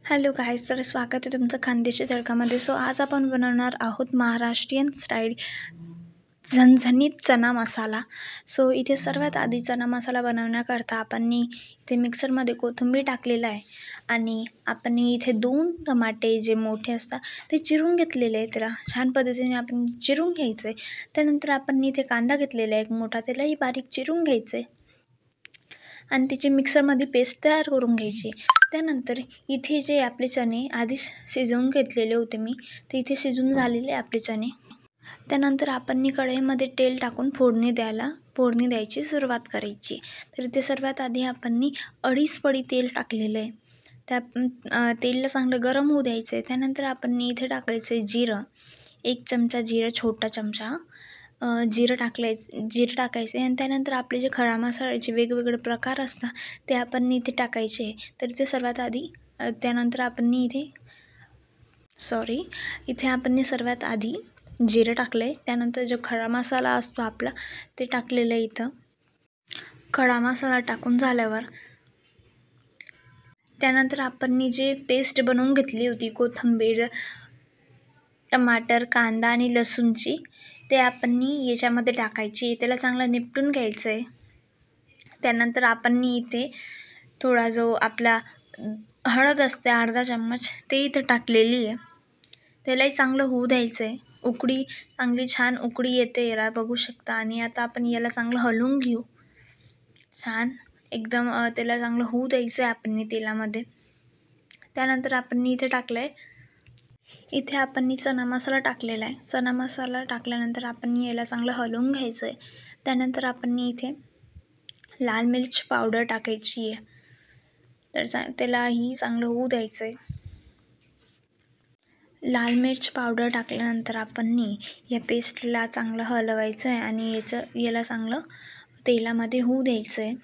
Hello guys, तर स्वागत आहे तुमचं खानदेशी तडकामध्ये. सो आज आपण बनवणार आहोत महाराष्ट्रीयन स्टाईल झणझणीत चना मसाला. सो इथे सर्वात आधी चना मसाला बनवण्याकरता आपण इथे मिक्सरमध्ये कोथिंबीर टाकलेला आहे आणि आपण इथे 2 टमाटे जे मोठे असतात ते चिरून घेतलेले आहे. त्याला छान पद्धतीने आपण चिरून घ्यायचं आहे. त्यानंतर आपण इथे कांदा घेतलेला आहे एक मोठा, त्यालाही बारीक चिरून घ्यायचं आहे आणि त्याची मिक्सरमध्ये पेस्ट तयार करून घ्यायची. त्यानंतर इथे जे आपले चणे आधी शिजवून घेतलेले होते मी, ते इथे शिजून झालेले आपले चणे. त्यानंतर आपण कढईमध्ये तेल टाकून फोडणी द्यायची सुरुवात करायची. तर इथे सर्वात आधी आपण 2.5 पळी तेल टाकलेलं आहे. त्या तेलला चांगलं गरम होऊ द्यायचं आहे. त्यानंतर आपण इथे टाकायचं आहे जिरं, 1 चमचा जिरं, छोटा चमचा जिरं टाकायचं आहे. आणि त्यानंतर आपले जे खडा मसाल्याचे वेगवेगळे प्रकार असतात ते आपण इथे टाकायचे. तर इथे सर्वात आधी त्यानंतर आपण इथे आपण सर्वात आधी जिरं टाकलं आहे. त्यानंतर जो खडा मसाला असतो आपला ते टाकलेलं आहे. इथं खडा मसाला टाकून झाल्यावर त्यानंतर आपण जे पेस्ट बनवून घेतली होती कोथिंबीर, टमाटर, कांदा आणि लसूणची, ते आपण याच्यामध्ये टाकायची. त्याला चांगलं निपटून घ्यायचं आहे. त्यानंतर आपण इथे थोडा जो आपला हळद असते अर्धा चम्मच ते इथं टाकलेली आहे. त्यालाही चांगलं होऊ द्यायचं आहे. चांगली छान उकळी येते याला, बघू शकता. आणि आता आपण याला चांगलं हलवून घेऊ. छान एकदम त्याला चांगलं होऊ द्यायचं आहे आपण तेलामध्ये. त्यानंतर आपण इथे टाकलं आहे, इथे आपण चना मसाला टाकलेला आहे. चना मसाला टाकल्यानंतर आपण याला चांगलं हलवून घ्यायचं आहे. त्यानंतर आपण इथे लाल मिर्च पावडर टाकायची आहे. तर त्यालाही चांगलं होऊ द्यायचं आहे. लाल मिर्च पावडर टाकल्यानंतर आपण या पेस्टला चांगलं हलवायचं आहे आणि याला चांगलं तेलामध्ये होऊ द्यायचं आहे.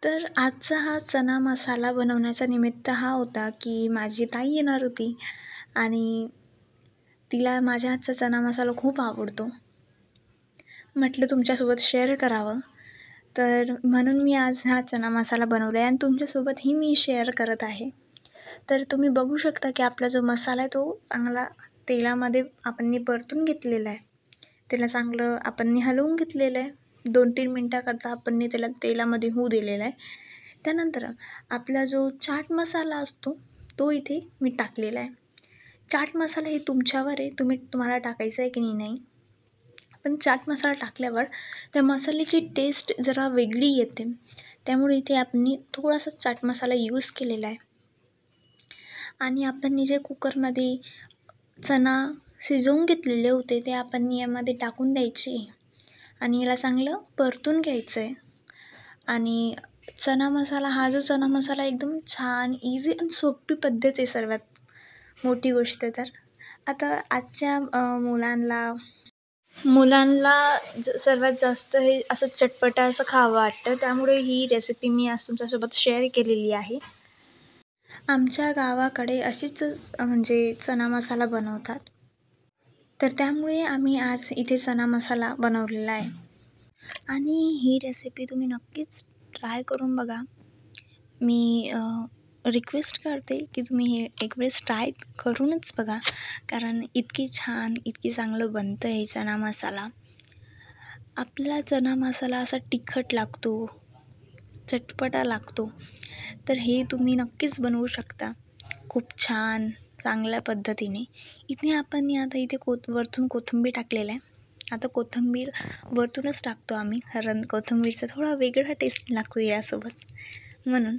तर आजचा हा चना मसाला बनवण्याचा निमित्त हा होता की माझी ताई येणार होती आणि तिला माझ्या हातचा चना मसाला खूप आवडतो. म्हटलं तुमच्यासोबत शेअर करावं, तर म्हणून मी आज हा चना मसाला बनवला आहे आणि तुमच्यासोबतही मी शेअर करत आहे. तर तुम्ही बघू शकता की आपला जो मसाला आहे तो चांगला तेलामध्ये आपण परतून घेतलेला आहे. त्याला चांगलं आपण हलवून घेतलेलं आहे. 2-3 मिनटाकरता आपण त्याला तेलामध्ये होऊ दिलेला आहे. त्यानंतर आपला जो चाट मसाला असतो तो इथे मी टाकलेला आहे. चाट मसाला हे तुमच्यावर आहे, तुम्हाला टाकायचं आहे की नाही. पण चाट मसाला टाकल्यावर त्या मसाल्याची टेस्ट जरा वेगळी येते. त्यामुळे इथे आपण थोडासा चाट मसाला यूज केलेला आहे. आणि आपण जे कुकरमध्ये चना शिजवून घेतलेले होते ते आपण यामध्ये टाकून द्यायचे आणि याला चांगलं परतून घ्यायचं आहे. आणि चना मसाला एकदम छान इझी आणि सोपी पद्धत आहे. सर्वात मोठी गोष्ट तर आता आजच्या मुलांना सर्वात जास्त हे असं चटपटं असं खावं वाटतं. त्यामुळे ही रेसिपी मी आज तुमच्यासोबत शेअर केलेली आहे. आमच्या गावाकडे अशीच म्हणजे चना मसाला बनवतात, तर त्यामुळे आम्ही आज इथे चना मसाला बनवलेला आहे. आणि ही रेसिपी तुम्ही नक्कीच ट्राय करून बघा. मी रिक्वेस्ट करते की तुम्ही हे एक वेळेस ट्राय करूनच बघा, कारण इतकी छान चांगलं बनतं हे चना मसाला. आपला चना मसाला असा तिखट लागतो, चटपटा लागतो. तर हे तुम्ही नक्कीच बनवू शकता खूप छान चांगल्या पद्धतीने. आता इथे वरतून कोथिंबीर टाकलेला आहे. आता कोथिंबीर वरतूनच टाकतो आम्ही, कारण कोथिंबीरचा थोडा वेगळा टेस्ट लागतो यासोबत, म्हणून